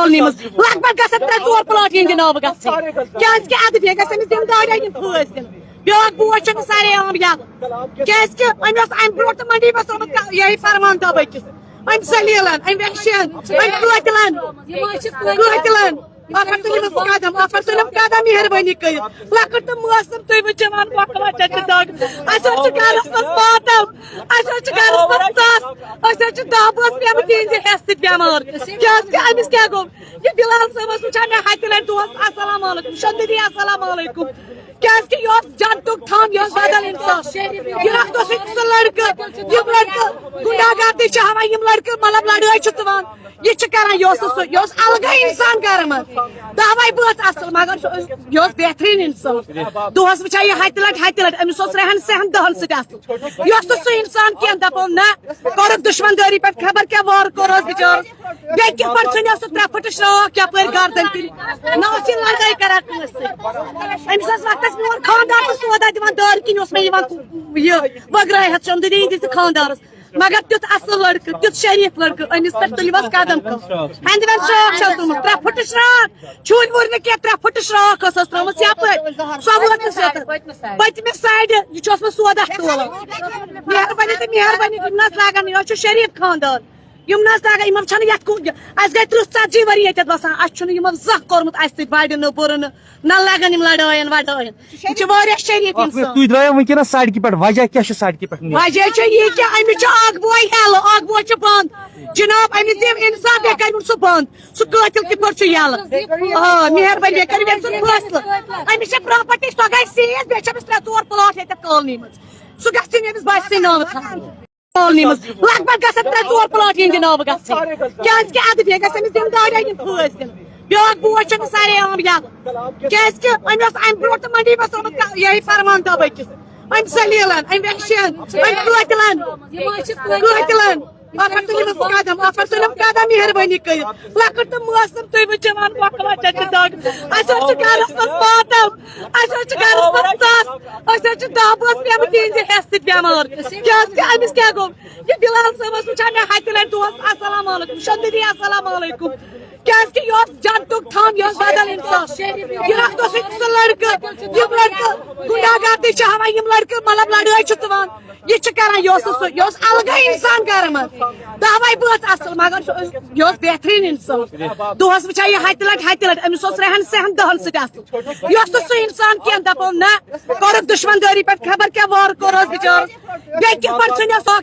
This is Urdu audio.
کالونی مز لگ بھگ گژھن 3-4 پلاٹ یہندِ ناوٕ گژھٕنۍ کیازِ کہ ادٕ بیٚیہِ گژھِ أمِس دِم داریا یِم پھٲسۍ دِنہٕ بیٛاکھ بوے چھُ أمِس سارے عام یَلہٕ کیازِ کہ أمۍ اوس اَمہِ برونٛٹھ تہِ منڈی منٛز ترٛوومُت یِہے فرمان دب أکِس أمۍ سلیٖلن أمۍ وحشین أمۍ قٲتلن اپر تُلِم قدم مہربٲنی کٔرِتھ لۄکٕٹ تہٕ موسم تُہۍ وٕچھِو وۄنۍ کۄکر وۄکر چھِ دگ اَسہِ حظ چھُ گرس منٛز ماتم اَسہِ حظ چھُ گرس منٛز ژاس أسۍ حظ چھِ دہ بٲژ پیٚمٕتۍ یِہنٛدِ ہٮ۪س سۭتۍ بٮ۪مار کیازِ کہ أمِس کیٛاہ گوٚو یہِ بِلال صٲب اوس وٕچھان مےٚ ہتہِ لٹہِ دۄہس السلام علیکُم شۄنٛدٕدی السلام علیکُم کیازِ کہ یہِ اوس جنتُک تھم یہِ اوس بدل انسان یہِ رکھ اوس سُہ لڑکہٕ یِم لڑکہٕ گُنڈاگر تہِ چھِ ہاوان یِم لڑکہٕ مطلب لڑٲے چھِ ژٕوان یہ کران یہ اوس الگے انسان گھر مز دہوے بٲژ اصل مگر یہ بہترین انسان دہس وچھان یہ ہتہِ لٹہِ امس رہن سہن دہن سۭتۍ اصل یہ سُہ انسان کی دپو نہ کورُکھ دشمن دٲری پہ خبر کیا وار کوٚرُس بچارس بیٚیہِ کِتھ پٲٹھۍ ژھٕنیو سُہ 3 پھٕٹہٕ شراکھ یپٲرۍ گردن کٔرِتھ نہ اوس یہِ لڑٲے کران کٲنٛسہِ سۭتۍ أمِس ٲس وقتس میون خاندار تہِ سودا دِوان دارِ کِنۍ اوس مےٚ یِوان یہِ وگرٲیِتھ شۄنٛدٕدی دِژٕ خاندارس مگر تیُتھ اصل لڑکہٕ تیُتھ شریف لڑکہٕ أمِس پٮ۪ٹھ تُلۍوس قدم ہندِ وٮ۪نٛد شراکھ چھس ترٛوومُت 3 پھٕٹہٕ شراکھ چھُرۍ وُرۍ نہٕ کینٛہہ 3 پھٕٹہٕ شراکھ ٲسٕس ترٛٲومٕژ یپٲرۍ سۄ وٲژ نہٕ سیوٚدُے پٔتمہِ سایڈِ یہِ چھُ اوسمُت سودا تولان مہربٲنی تہٕ مہربٲنی یِم نہ حظ لاگان یہِ حظ چھُ شریف خاندار یِم نہ حظ لاگان یِمن چھنہٕ یتھ کُن اَسہِ گٔے 30-40 ؤری ییٚتٮ۪تھ بسان اَسہِ چھُنہٕ یِمو زانٛہہ کوٚرمُت اَسہِ سۭتۍ بڑِ نہٕ بُرٕ نہ لگان یِم لڑٲین وڑٲین یہِ چھُ واریاہ شریف انسان تُہۍ درٛایو وٕنکیٚنس سڑکہِ پٮ۪ٹھ وجہ کیٛاہ چھُ سڑکہِ پٮ۪ٹھ وجہ چھُ یہِ کہِ أمِس چھُ اکھ بوے یلہٕ اکھ بوے چھُ بنٛد جناب أمِس دِم انصاف بیٚیہِ کٔرۍوُن سُہ بنٛد سُہ قٲتِل کِتھ پٲٹھۍ چھُ یلہٕ آ مہربٲنی بیٚیہِ کٔرِو أمۍ سُنٛد فٲصلہٕ أمِس چھِ پراپرٹی سۄ گژھِ سیٖز بیٚیہِ چھِ أمِس 3-4 پلاٹ ییٚتٮ۪تھ کالنی منٛز سُہ گژھِ أمِس باسہِ سٕے ناوٕ تھاوُن کالنی منٛز لگ بھگ گژھن 3-4 پلاٹ یِہنٛدِ ناوٕ گژھٕنۍ کیازِ کہ ادٕ بیٚیہِ گژھِ أمِس دِم داریا یِم پھٲسۍ دِنہٕ بیٛاکھ بوے چھُ أمِس سارے عام یلہٕ کیازِ کہ أمۍ اوس اَمہِ برونٛٹھ تہِ منڈی منٛز ترٛوومُت یِہے فرمان دب أکِس أمۍ سلیٖلن أمۍ وحشین أمۍ قٲتلن اپر تُلِم قدم مہربٲنی کٔرِتھ لۄکٕٹ تہٕ موسم تُہۍ وٕچھِو وۄنۍ کۄکر وۄکر چھِ دگ اَسہِ حظ چھُ گرس منٛز ماتم اَسہِ حظ چھُ گرس منٛز ژاس أسۍ حظ چھِ 10 بٲژ پیٚمٕتۍ یِہنٛدِ ہٮ۪س سۭتۍ بٮ۪مار کیازِ کہ أمِس کیٛاہ گوٚو یہِ بِلال صٲب اوس وٕچھان مےٚ ہتہِ لٹہِ دۄہس السلام علیکُم شۄنٛدٕدی السلام علیکُم کیازِ کہ یہِ اوس جنتُک تھم یہِ اوس بدل انسان یہِ رکھ اوس سُہ لڑکہٕ یِم لڑکہٕ گُنڈاگر تہِ چھِ ہاوان یِم لڑکہٕ مطلب لڑٲے چھِ ژٕوان یہ کران یہ الگے انسان گھر مز دہوے بٲژ اصل مگر یہ بہترین انسان دہس وچھان یہ ہتہِ لٹہِ امس رہن سہن دہن سۭتۍ اصل یہ سُہ انسان کی دپو نہ کورُکھ دشمن دٲری پہ خبر کیا وار کوٚرُس بچارس بیٚیہِ کِتھ پٲٹھۍ ژھٕنیو سۄ